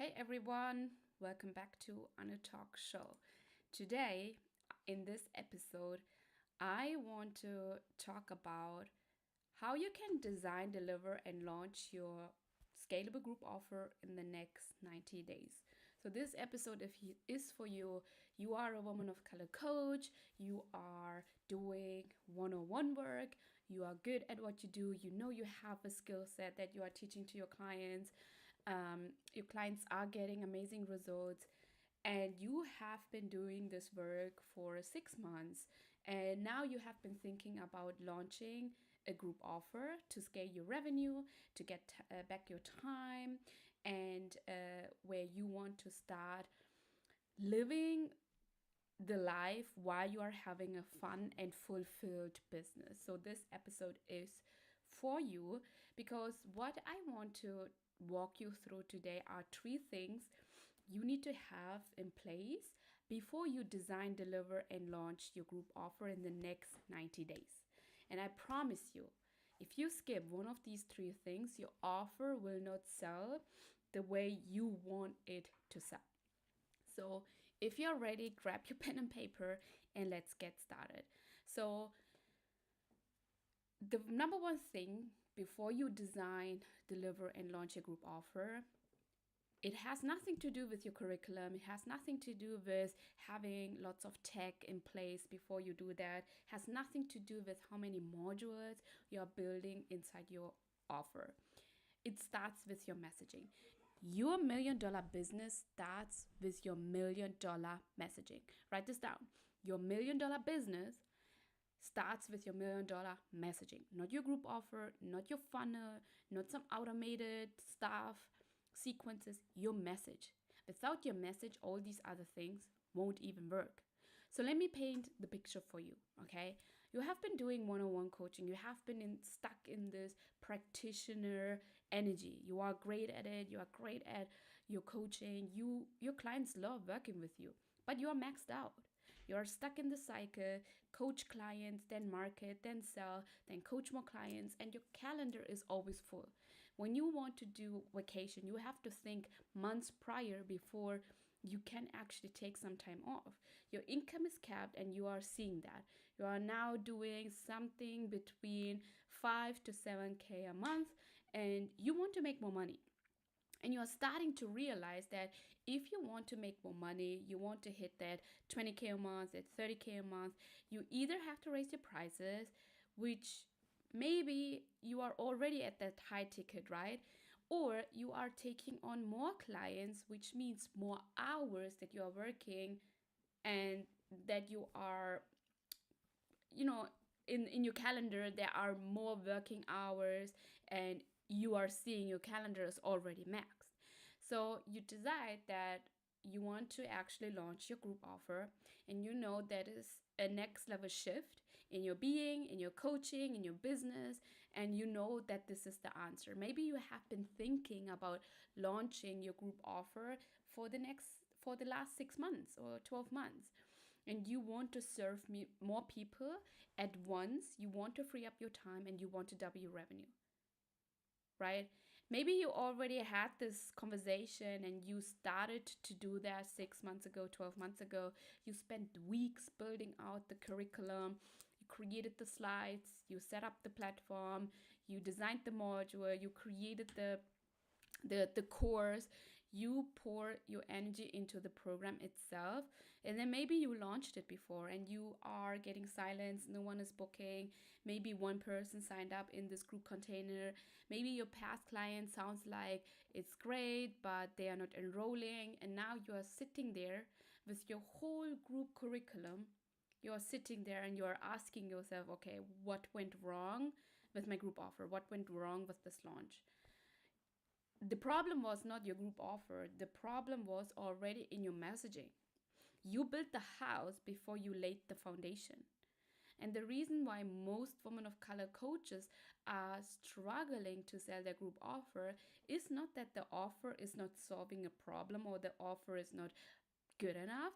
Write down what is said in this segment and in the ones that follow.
Hey everyone, welcome back to Anu Talk Show. Today, in this episode, I want to talk about how you can design, deliver, and launch your scalable group offer in the next 90 days. So, this episode is for you. You are a woman of color coach, you are doing one on one work, you are good at what you do, you know you have a skill set that you are teaching to your clients. Your clients are getting amazing results, and you have been doing this work for 6 months, and now you have been thinking about launching a group offer to scale your revenue, to get back your time, and where you want to start living the life while you are having a fun and fulfilled business. So this episode is for you because what I want to walk you through today are three things you need to have in place before you design, deliver, and launch your group offer in the next 90 days. And I promise you, if you skip one of these three things, your offer will not sell the way you want it to sell. So, if you're ready, grab your pen and paper and let's get started. So, the number one thing before you design, deliver, and launch a group offer, it has nothing to do with your curriculum. It has nothing to do with having lots of tech in place before you do that. It has nothing to do with how many modules you're building inside your offer. It starts with your messaging. Your $1 million business starts with your $1 million messaging. Write this down. Your $1 million business starts with your $1 million messaging, not your group offer, not your funnel, not some automated stuff, sequences, your message. Without your message, all these other things won't even work. So let me paint the picture for you, okay? You have been doing one-on-one coaching. You have been stuck in this practitioner energy. You are great at it. You are great at your coaching. Your clients love working with you, but you are maxed out. You are stuck in the cycle, coach clients, then market, then sell, then coach more clients, and your calendar is always full. When you want to do vacation, you have to think months prior before you can actually take some time off. Your income is capped and you are seeing that. You are now doing something between 5 to 7K a month and you want to make more money. And you're starting to realize that if you want to make more money, you want to hit that 20K a month, that 30K a month, you either have to raise your prices, which maybe you are already at that high ticket, right? Or you are taking on more clients, which means more hours that you are working and that you are, in your calendar, there are more working hours and you are seeing your calendar is already maxed. So you decide that you want to actually launch your group offer, and you know that is a next level shift in your being, in your coaching, in your business, and you know that this is the answer. Maybe you have been thinking about launching your group offer for the last 6 months or 12 months, and you want to serve more people at once. You want to free up your time and you want to double your revenue, right? Maybe you already had this conversation and you started to do that 6 months ago, 12 months ago. You spent weeks building out the curriculum. You created the slides, you set up the platform, you designed the module, you created the course, you pour your energy into the program itself, and then maybe you launched it before and you are getting silence, no one is booking, maybe one person signed up in this group container, maybe your past client sounds like it's great but they are not enrolling, and now you are sitting there with your whole group curriculum. You are sitting there and you are asking yourself, okay, what went wrong with my group offer? What went wrong with this launch? The problem was not your group offer. The problem was already in your messaging. You built the house before you laid the foundation. And the reason why most women of color coaches are struggling to sell their group offer is not that the offer is not solving a problem or the offer is not good enough.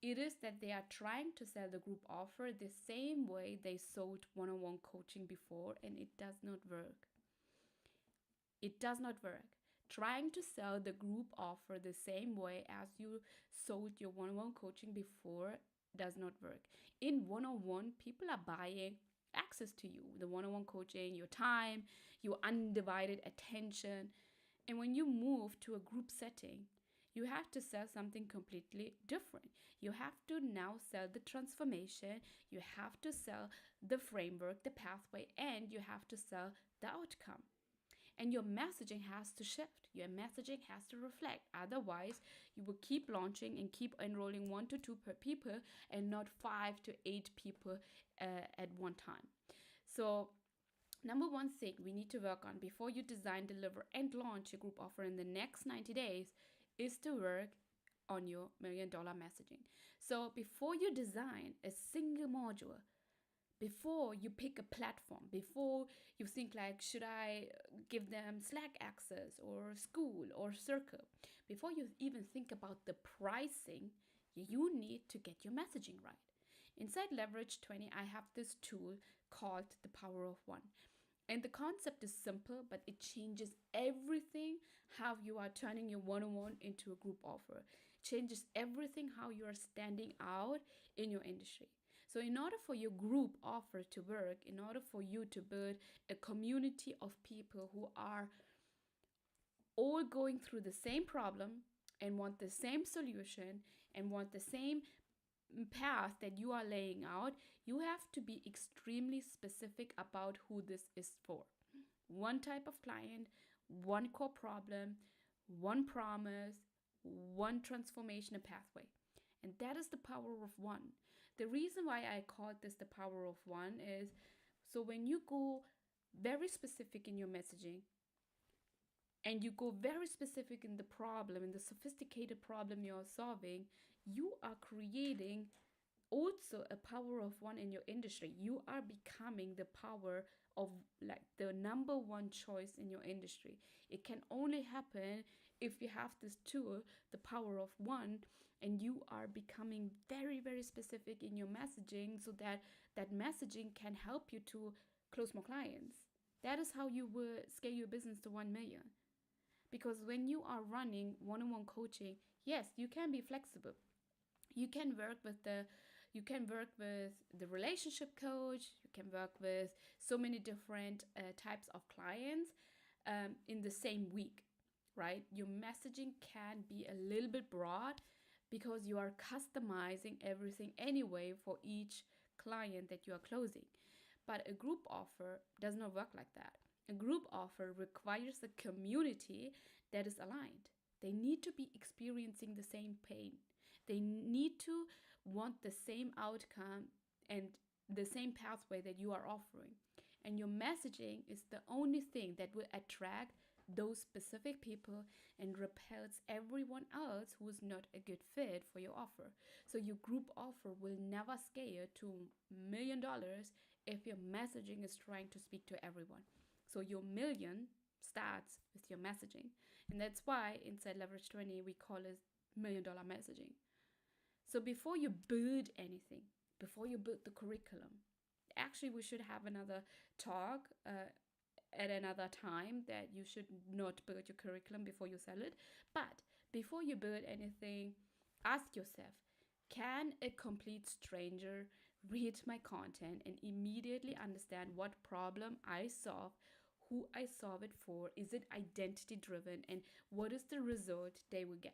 It is that they are trying to sell the group offer the same way they sold one-on-one coaching before, and it does not work. It does not work. Trying to sell the group offer the same way as you sold your one-on-one coaching before does not work. In one-on-one, people are buying access to you, the one-on-one coaching, your time, your undivided attention. And when you move to a group setting, you have to sell something completely different. You have to now sell the transformation, you have to sell the framework, the pathway, and you have to sell the outcome. And your messaging has to shift. Your messaging has to reflect. Otherwise, you will keep launching and keep enrolling 1 to 2 per people and not 5 to 8 people at one time. So, number one thing we need to work on before you design, deliver, and launch your group offer in the next 90 days is to work on your $1 million messaging. So, before you design a single module, before you pick a platform, before you think like, should I give them Slack access or School or Circle, before you even think about the pricing, you need to get your messaging right. Inside Leverage 20, I have this tool called the Power of One. And the concept is simple, but it changes everything how you are turning your one-on-one into a group offer. It changes everything how you are standing out in your industry. So in order for your group offer to work, in order for you to build a community of people who are all going through the same problem and want the same solution and want the same path that you are laying out, you have to be extremely specific about who this is for. One type of client, one core problem, one promise, one transformation pathway. And that is the power of one. The reason why I called this the power of one is so when you go very specific in your messaging and you go very specific in the problem, in the sophisticated problem you're solving, you are creating also a power of one in your industry. You are becoming the power of like the number one choice in your industry. It can only happen if you have this tool, the power of one, and you are becoming very, very specific in your messaging so that that messaging can help you to close more clients. That is how you will scale your business to 1 million. Because when you are running one-on-one coaching, yes, you can be flexible. You can work with the relationship coach. You can work with so many different types of clients in the same week, right? Your messaging can be a little bit broad because you are customizing everything anyway for each client that you are closing. But a group offer does not work like that. A group offer requires a community that is aligned. They need to be experiencing the same pain. They need to want the same outcome and the same pathway that you are offering. And your messaging is the only thing that will attract those specific people and repels everyone else who is not a good fit for your offer. So your group offer will never scale to $1 million if your messaging is trying to speak to everyone. So your million starts with your messaging. And that's why inside Leverage 20 we call it $1 million messaging. So before you build anything, before you build the curriculum, actually we should have another talk at another time that you should not build your curriculum before you sell it. But before you build anything, ask yourself, can a complete stranger read my content and immediately understand what problem I solve, who I solve it for? Is it identity driven? And what is the result they will get?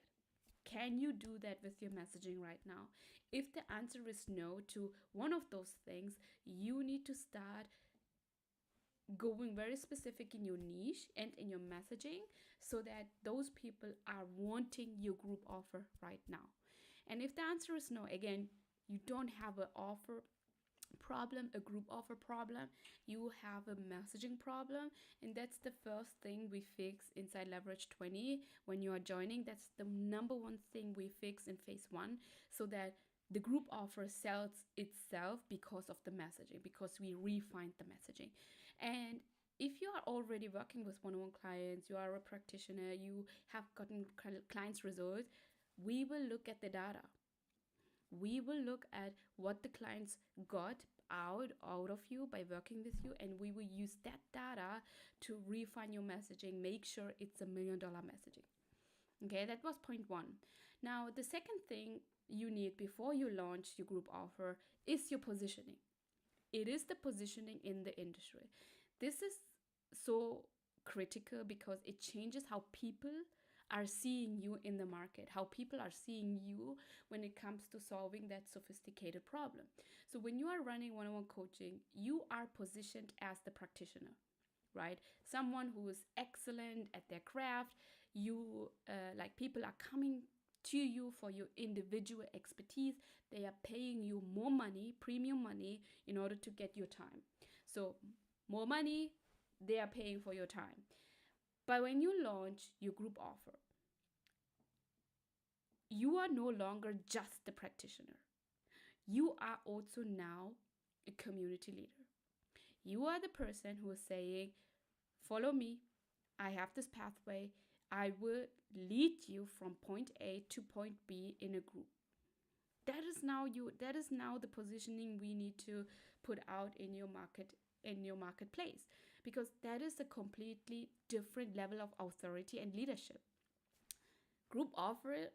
Can you do that with your messaging right now? If the answer is no to one of those things, you need to start going very specific in your niche and in your messaging so that those people are wanting your group offer right now. And if the answer is no, again, you don't have an offer problem, a group offer problem, you have a messaging problem. And that's the first thing we fix inside Leverage 20 when you are joining. That's the number one thing we fix in phase 1 so that the group offer sells itself because of the messaging, because we refined the messaging. And if you are already working with one-on-one clients, you are a practitioner, you have gotten clients results, we will look at the data. We will look at what the clients got out of you by working with you, and we will use that data to refine your messaging, make sure it's $1 million messaging. Okay, that was point one. Now, the second thing you need before you launch your group offer is your positioning. It is the positioning in the industry. This is so critical because it changes how people are seeing you in the market, how people are seeing you when it comes to solving that sophisticated problem. So when you are running one-on-one coaching, you are positioned as the practitioner, right? Someone who is excellent at their craft. Like people are coming to you for your individual expertise. They are paying you more money, premium money, in order to get your time. So more money, they are paying for your time. But when you launch your group offer, you are no longer just the practitioner. You are also now a community leader. You are the person who is saying, follow me. I have this pathway. I will lead you from point A to point B in a group. That is now the positioning we need to put out in your marketplace, because that is a completely different level of authority and leadership. Group offer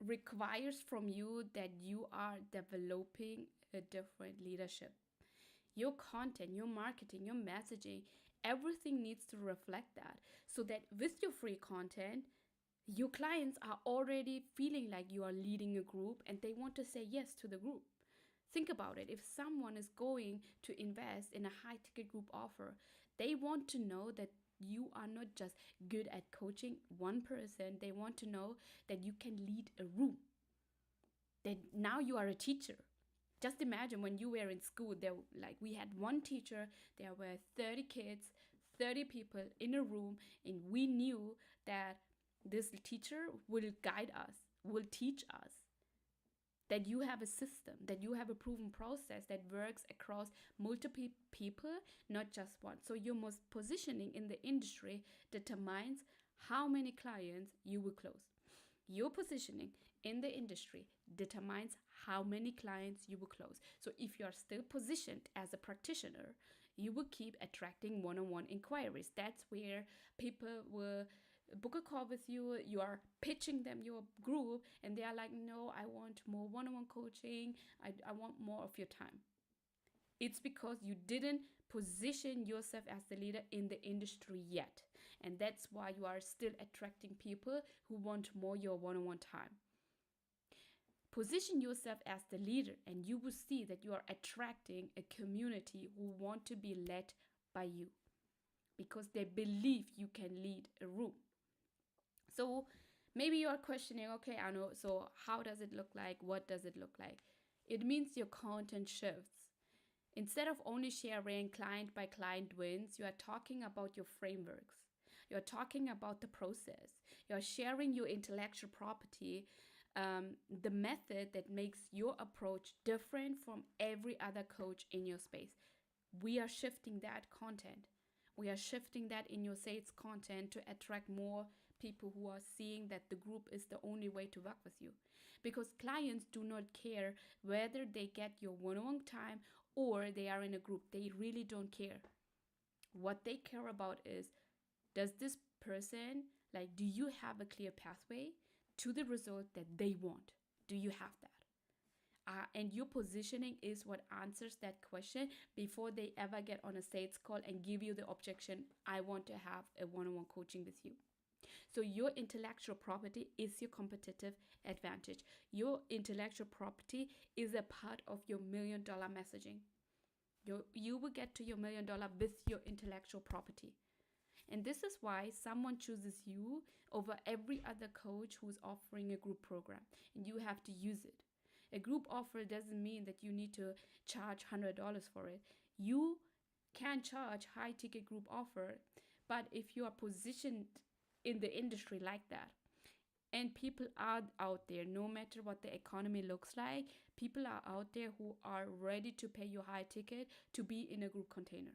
requires from you that you are developing a different leadership. Your content, your marketing, your messaging, everything needs to reflect that, so that with your free content, your clients are already feeling like you are leading a group and they want to say yes to the group. Think about it. If someone is going to invest in a high ticket group offer, they want to know that you are not just good at coaching one person. They want to know that you can lead a room, that now you are a teacher. Just imagine when you were in school, we had one teacher, there were 30 kids, 30 people in a room, and we knew that this teacher will guide us, will teach us, that you have a system, that you have a proven process that works across multiple people, not just one. So your most positioning in the industry determines how many clients you will close. Your positioning in the industry determines how many clients you will close. So if you are still positioned as a practitioner, you will keep attracting one-on-one inquiries. That's where people will book a call with you. You are pitching them your group and they are like, no, I want more one-on-one coaching. I want more of your time. It's because you didn't position yourself as the leader in the industry yet. And that's why you are still attracting people who want more your one-on-one time. Position yourself as the leader and you will see that you are attracting a community who want to be led by you, because they believe you can lead a room. So maybe you are questioning, okay, Anu, so how does it look like? What does it look like? It means your content shifts. Instead of only sharing client by client wins, you are talking about your frameworks. You're talking about the process. You're sharing your intellectual property, the method that makes your approach different from every other coach in your space. We are shifting that content. We are shifting that in your sales content to attract more people who are seeing that the group is the only way to work with you. Because clients do not care whether they get your one-on-one time or they are in a group. They really don't care. What they care about is, does this person, do you have a clear pathway to the result that they want? Do you have that? And your positioning is what answers that question before they ever get on a sales call and give you the objection, I want to have a one-on-one coaching with you. So your intellectual property is your competitive advantage. Your intellectual property is a part of your $1 million messaging. You will get to your $1 million with your intellectual property. And this is why someone chooses you over every other coach who's offering a group program, and you have to use it. A group offer doesn't mean that you need to charge $100 for it. You can charge high ticket group offer, but if you are positioned in the industry like that, and people are out there, no matter what the economy looks like, people are out there who are ready to pay you high ticket to be in a group container.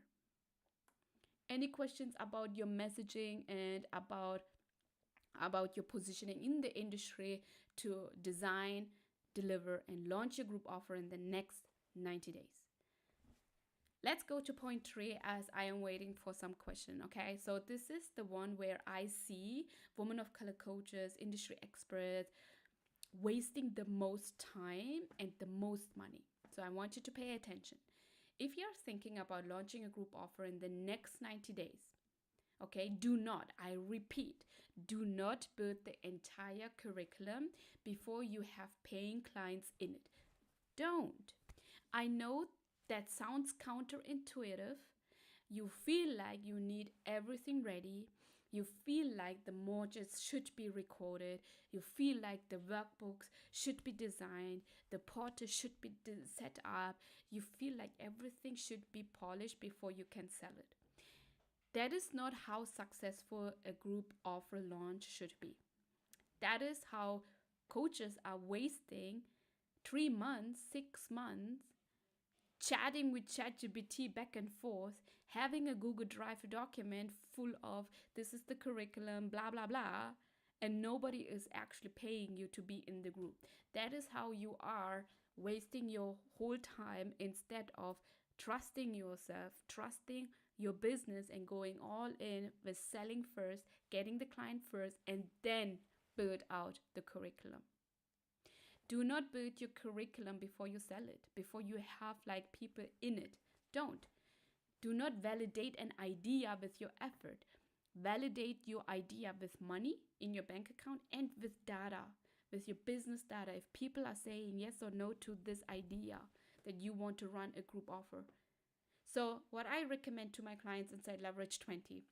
Any questions about your messaging and about your positioning in the industry to design, deliver, and launch your group offer in the next 90 days. Let's go to point 3 as I am waiting for some question. Okay, so this is the one where I see women of color coaches, industry experts wasting the most time and the most money. So I want you to pay attention. If you're thinking about launching a group offer in the next 90 days, okay, do not, I repeat, do not build the entire curriculum before you have paying clients in it. Don't. I know that sounds counterintuitive. You feel like you need everything ready. You feel like the modules should be recorded. You feel like the workbooks should be designed. The portal should be set up. You feel like everything should be polished before you can sell it. That is not how successful a group offer launch should be. That is how coaches are wasting 3 months, 6 months chatting with ChatGPT back and forth, having a Google Drive document full of this is the curriculum, blah, blah, blah, and nobody is actually paying you to be in the group. That is how you are wasting your whole time instead of trusting yourself, trusting your business, and going all in with selling first, getting the client first, and then build out the curriculum. Do not build your curriculum before you sell it, before you have like people in it. Don't. Do not validate an idea with your effort. Validate your idea with money in your bank account and with data, with your business data. If people are saying yes or no to this idea that you want to run a group offer. So what I recommend to my clients inside Leverage 20,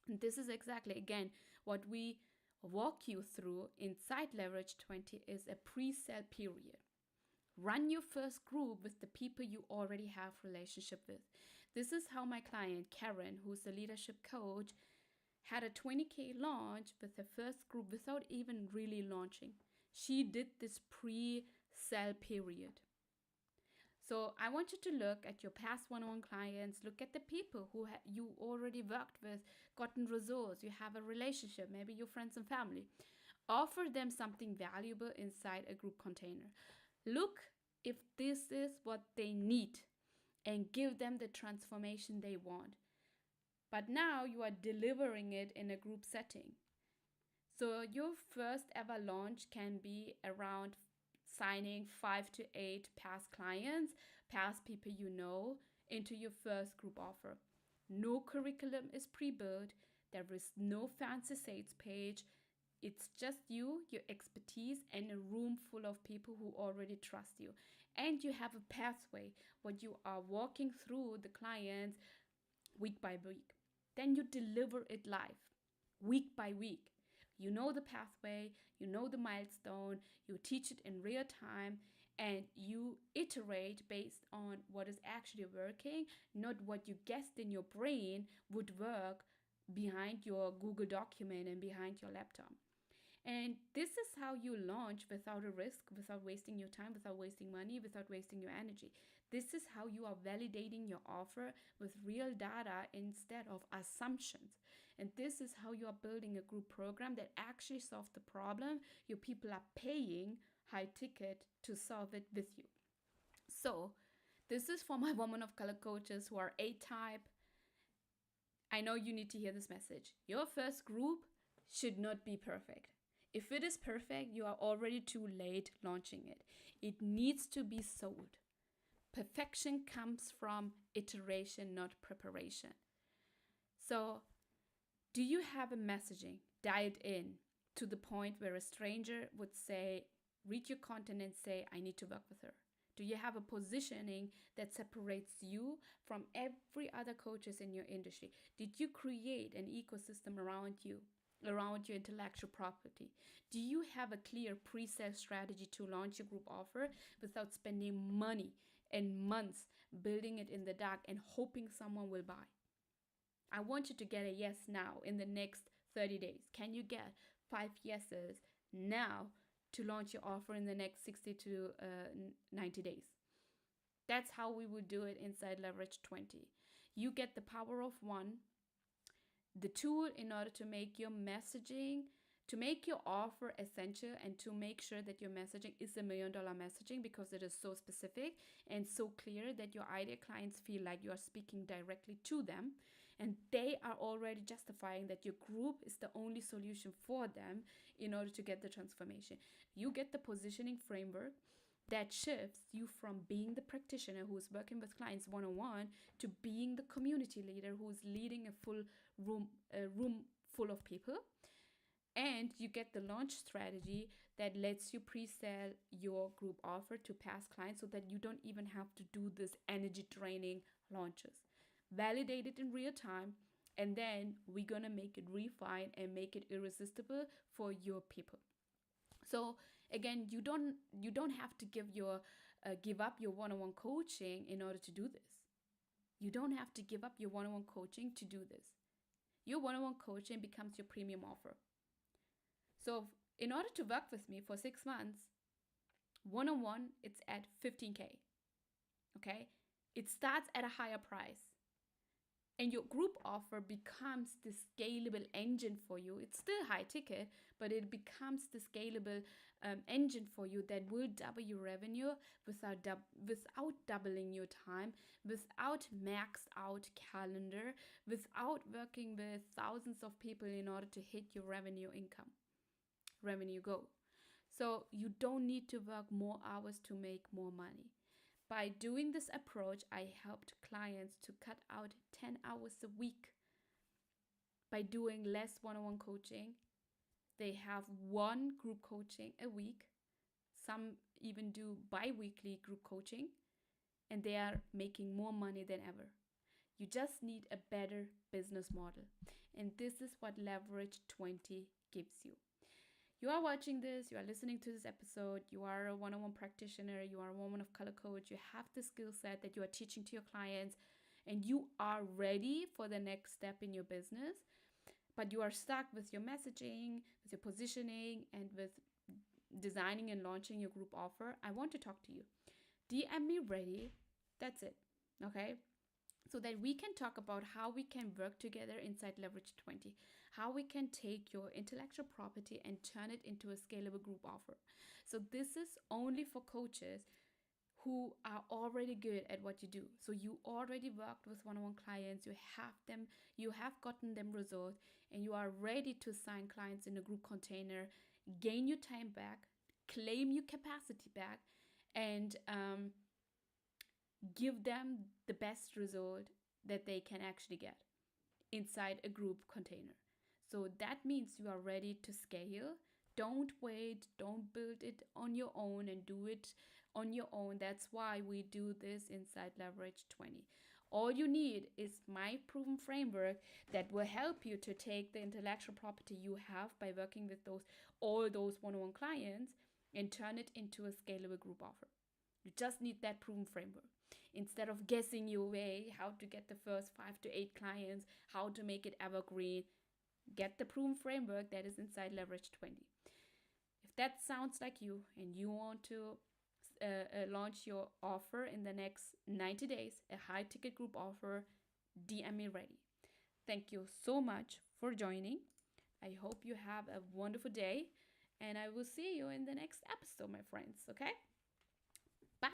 and this is exactly, again, what we walk you through inside Leverage 20 is a pre-sale period. Run your first group with the people you already have relationship with. This is how my client Karen, who's a leadership coach, had a 20K launch with her first group without even really launching. She did this pre-sale period. So I want you to look at your past one-on-one clients, look at the people who you already worked with, gotten results, you have a relationship, maybe your friends and family. Offer them something valuable inside a group container. Look if this is what they need and give them the transformation they want. But now you are delivering it in a group setting. So your first ever launch can be around signing 5 to 8 past clients, past people you know, into your first group offer. No curriculum is pre-built. There is no fancy sales page. It's just you, your expertise, and a room full of people who already trust you. And you have a pathway what you are walking through the clients week by week. Then you deliver it live, week by week. You know the pathway, you know the milestone, you teach it in real time, and you iterate based on what is actually working, not what you guessed in your brain would work behind your Google document and behind your laptop. And this is how you launch without a risk, without wasting your time, without wasting money, without wasting your energy. This is how you are validating your offer with real data instead of assumptions. And this is how you are building a group program that actually solves the problem your people are paying high ticket to solve it with you. So this is for my women of color coaches who are A-type. I know you need to hear this message. Your first group should not be perfect. If it is perfect, you are already too late launching it. It needs to be sold. Perfection comes from iteration, not preparation. So, do you have a messaging dialed in to the point where a stranger would say, read your content and say, I need to work with her? Do you have a positioning that separates you from every other coaches in your industry? Did you create an ecosystem around you, around your intellectual property? Do you have a clear pre-sale strategy to launch your group offer without spending money and months building it in the dark and hoping someone will buy? I want you to get a yes now in the next 30 days. Can you get 5 yeses now to launch your offer in the next 60 to 90 days? That's how we would do it inside Leverage 20. You get the power of one, the tool in order to make your messaging, To make your offer essential and to make sure that your messaging is $1 million messaging because it is so specific and so clear that your ideal clients feel like you are speaking directly to them and they are already justifying that your group is the only solution for them in order to get the transformation. You get the positioning framework that shifts you from being the practitioner who is working with clients one-on-one to being the community leader who is leading a room full of people. And you get the launch strategy that lets you pre-sell your group offer to past clients so that you don't even have to do this energy draining launches. Validate it in real time, and then we're gonna make it refined and make it irresistible for your people. So again, you don't have to give up your one-on-one coaching in order to do this. You don't have to give up your one-on-one coaching to do this. Your one-on-one coaching becomes your premium offer. So in order to work with me for 6 months, one-on-one, it's at 15K. Okay, it starts at a higher price. And your group offer becomes the scalable engine for you. It's still high ticket, but it becomes the scalable engine for you that will double your revenue without doubling your time, without maxed out calendar, without working with thousands of people in order to hit your revenue goal. So you don't need to work more hours to make more money. By doing this approach, I helped clients to cut out 10 hours a week. By doing less one-on-one coaching, they have one group coaching a week. Some even do bi-weekly group coaching, and they are making more money than ever. You just need a better business model. And this is what Leverage 20 gives you. You are watching this, you are listening to this episode, you are a one-on-one practitioner, you are a woman of color coach, you have the skill set that you are teaching to your clients, and you are ready for the next step in your business, but you are stuck with your messaging, with your positioning, and with designing and launching your group offer. I want to talk to you. DM me ready. That's it. Okay? So that we can talk about how we can work together inside Leverage 20, how we can take your intellectual property and turn it into a scalable group offer. So this is only for coaches who are already good at what you do. So you already worked with one-on-one clients, you have gotten them results, and you are ready to sign clients in a group container, gain your time back, claim your capacity back, and give them the best result that they can actually get inside a group container. So that means you are ready to scale. Don't wait, don't build it on your own and do it on your own. That's why we do this inside Leverage 20. All you need is my proven framework that will help you to take the intellectual property you have by working with all those one-on-one clients and turn it into a scalable group offer. You just need that proven framework. Instead of guessing your way, how to get the first 5 to 8 clients, how to make it evergreen, get the proven framework that is inside Leverage 20. If that sounds like you and you want to launch your offer in the next 90 days, a high ticket group offer, DM me ready. Thank you so much for joining. I hope you have a wonderful day, and I will see you in the next episode, my friends. Okay?